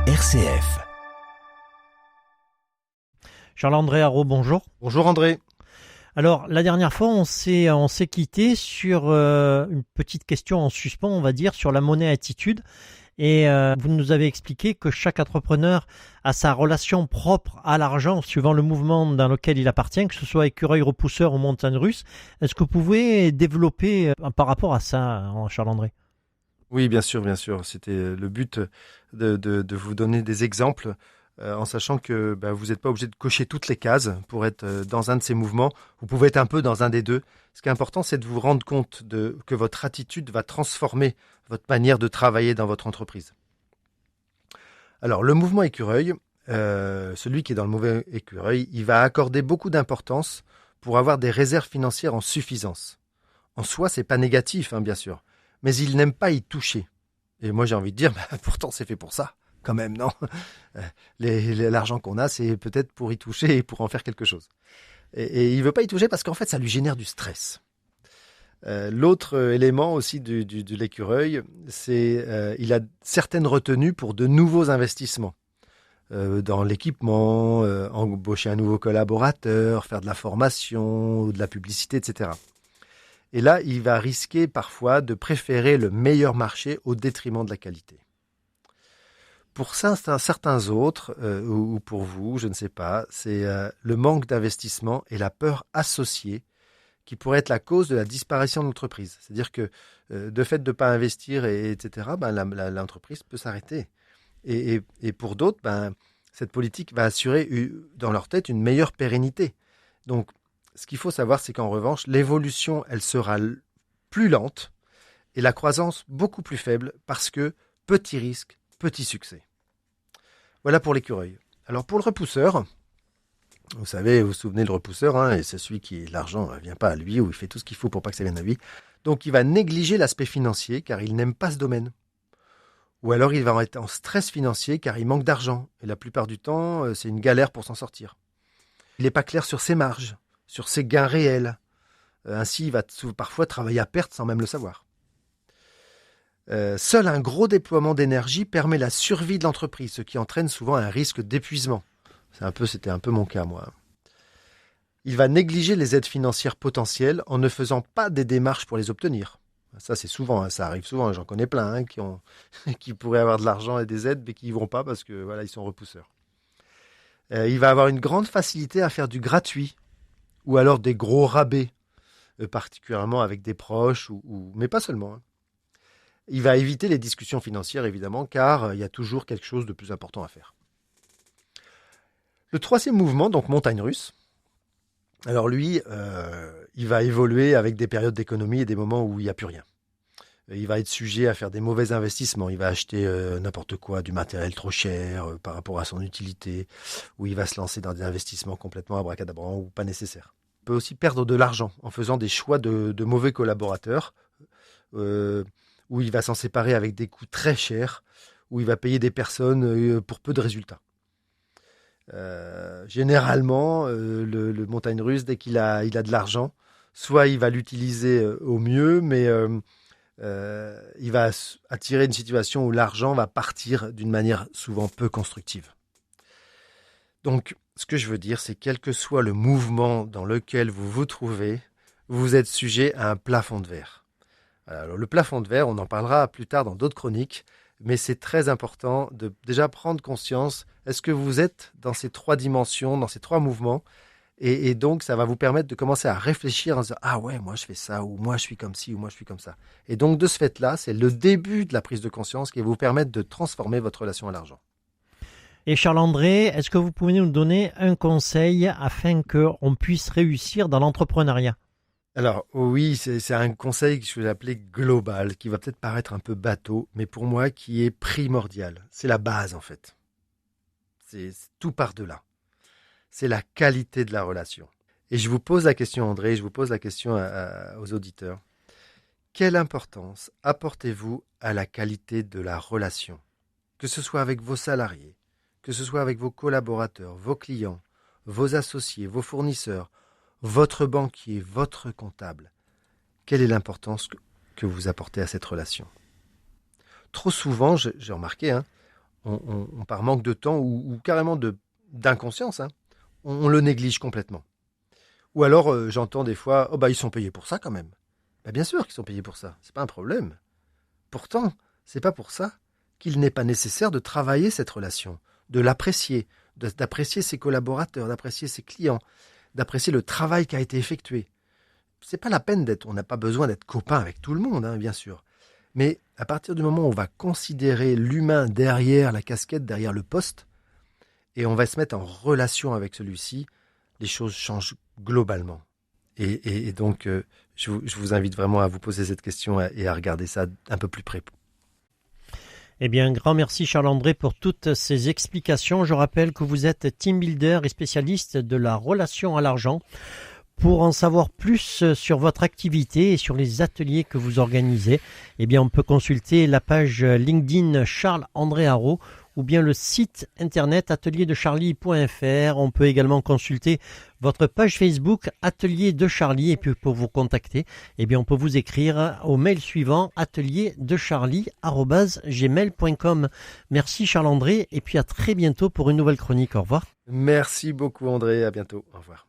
RCF. Charles-André Haro, bonjour. Bonjour André. Alors, la dernière fois, on s'est quitté sur une petite question en suspens, on va dire, sur la monnaie attitude. Et vous nous avez expliqué que chaque entrepreneur a sa relation propre à l'argent suivant le mouvement dans lequel il appartient, que ce soit écureuil repousseur ou montagne russe. Est-ce que vous pouvez développer par rapport à ça, Charles-André ? Oui, bien sûr. C'était le but de vous donner des exemples en sachant que vous n'êtes pas obligé de cocher toutes les cases pour être dans un de ces mouvements. Vous pouvez être un peu dans un des deux. Ce qui est important, c'est de vous rendre compte que votre attitude va transformer votre manière de travailler dans votre entreprise. Alors, le mouvement écureuil, celui qui est dans le mauvais écureuil, il va accorder beaucoup d'importance pour avoir des réserves financières en suffisance. En soi, c'est pas négatif, bien sûr, mais il n'aime pas y toucher. Et moi, j'ai envie de dire, pourtant, c'est fait pour ça, quand même, non ? L'argent qu'on a, c'est peut-être pour y toucher et pour en faire quelque chose. Et il veut pas y toucher parce qu'en fait, ça lui génère du stress. L'autre élément aussi de l'écureuil, c'est il a certaines retenues pour de nouveaux investissements. Dans l'équipement, embaucher un nouveau collaborateur, faire de la formation, ou de la publicité, etc. Et là, il va risquer parfois de préférer le meilleur marché au détriment de la qualité. Pour certains autres, ou pour vous, je ne sais pas, c'est le manque d'investissement et la peur associée qui pourrait être la cause de la disparition de l'entreprise. C'est-à-dire que de fait de ne pas investir, etc., l'entreprise peut s'arrêter. Et pour d'autres, cette politique va assurer dans leur tête une meilleure pérennité. Donc, ce qu'il faut savoir, c'est qu'en revanche, l'évolution, elle sera plus lente et la croissance beaucoup plus faible parce que petit risque, petit succès. Voilà pour l'écureuil. Alors pour le repousseur, vous vous souvenez le repousseur, et c'est celui qui l'argent ne vient pas à lui ou il fait tout ce qu'il faut pour pas que ça vienne à lui. Donc il va négliger l'aspect financier car il n'aime pas ce domaine. Ou alors il va être en stress financier car il manque d'argent. Et la plupart du temps, c'est une galère pour s'en sortir. Il n'est pas clair sur ses marges, sur ses gains réels. Ainsi, il va parfois travailler à perte sans même le savoir. Seul un gros déploiement d'énergie permet la survie de l'entreprise, ce qui entraîne souvent un risque d'épuisement. C'était un peu mon cas, moi. Il va négliger les aides financières potentielles en ne faisant pas des démarches pour les obtenir. Ça, c'est souvent, ça arrive souvent, j'en connais plein qui pourraient avoir de l'argent et des aides, mais qui n'y vont pas parce que ils sont repousseurs. Il va avoir une grande facilité à faire du gratuit ou alors des gros rabais, particulièrement avec des proches, mais pas seulement. Il va éviter les discussions financières, évidemment, car il y a toujours quelque chose de plus important à faire. Le troisième mouvement, donc montagne russe, alors lui, il va évoluer avec des périodes d'économie et des moments où il n'y a plus rien. Il va être sujet à faire des mauvais investissements. Il va acheter n'importe quoi, du matériel trop cher par rapport à son utilité, ou il va se lancer dans des investissements complètement abracadabrants ou pas nécessaires. Il peut aussi perdre de l'argent en faisant des choix de mauvais collaborateurs, où il va s'en séparer avec des coûts très chers, où il va payer des personnes pour peu de résultats. Généralement, le montagne russe, dès qu'il a de l'argent, soit il va l'utiliser au mieux, mais il va attirer une situation où l'argent va partir d'une manière souvent peu constructive. Donc, ce que je veux dire, c'est quel que soit le mouvement dans lequel vous vous trouvez, vous êtes sujet à un plafond de verre. Alors, le plafond de verre, on en parlera plus tard dans d'autres chroniques, mais c'est très important de déjà prendre conscience, est-ce que vous êtes dans ces trois dimensions, dans ces trois mouvements, et donc ça va vous permettre de commencer à réfléchir en se disant « Ah ouais, moi je fais ça, ou moi je suis comme ci, ou moi je suis comme ça ». Et donc de ce fait-là, c'est le début de la prise de conscience qui va vous permettre de transformer votre relation à l'argent. Et Charles-André, est-ce que vous pouvez nous donner un conseil afin qu'on puisse réussir dans l'entrepreneuriat ? Alors oui, c'est un conseil que je vais appeler global, qui va peut-être paraître un peu bateau, mais pour moi qui est primordial. C'est la base en fait. C'est tout part de là. C'est la qualité de la relation. Et je vous pose la question, André, je vous pose la question aux auditeurs. Quelle importance apportez-vous à la qualité de la relation ? Que ce soit avec vos salariés, que ce soit avec vos collaborateurs, vos clients, vos associés, vos fournisseurs, votre banquier, votre comptable. Quelle est l'importance que vous apportez à cette relation ? Trop souvent, j'ai remarqué, par manque de temps ou carrément d'inconscience, hein, on le néglige complètement. Ou alors, j'entends des fois, oh bah ils sont payés pour ça quand même. Bah, bien sûr qu'ils sont payés pour ça, c'est pas un problème. Pourtant, c'est pas pour ça qu'il n'est pas nécessaire de travailler cette relation, de l'apprécier, d'apprécier ses collaborateurs, d'apprécier ses clients, d'apprécier le travail qui a été effectué. C'est pas la peine on n'a pas besoin d'être copain avec tout le monde, hein, bien sûr. Mais à partir du moment où on va considérer l'humain derrière la casquette, derrière le poste, et on va se mettre en relation avec celui-ci, les choses changent globalement. Et donc, je vous invite vraiment à vous poser cette question et à regarder ça un peu plus près. Eh bien, un grand merci Charles-André pour toutes ces explications. Je rappelle que vous êtes team builder et spécialiste de la relation à l'argent. Pour en savoir plus sur votre activité et sur les ateliers que vous organisez, eh bien, on peut consulter la page LinkedIn Charles-André Haro ou bien le site internet atelierdeCharlie.fr. On peut également consulter votre page Facebook Atelier de Charlie. Et puis pour vous contacter, eh bien, on peut vous écrire au mail suivant atelierdeCharlie@gmail.com. Merci Charles-André et puis à très bientôt pour une nouvelle chronique. Au revoir. Merci beaucoup André, à bientôt. Au revoir.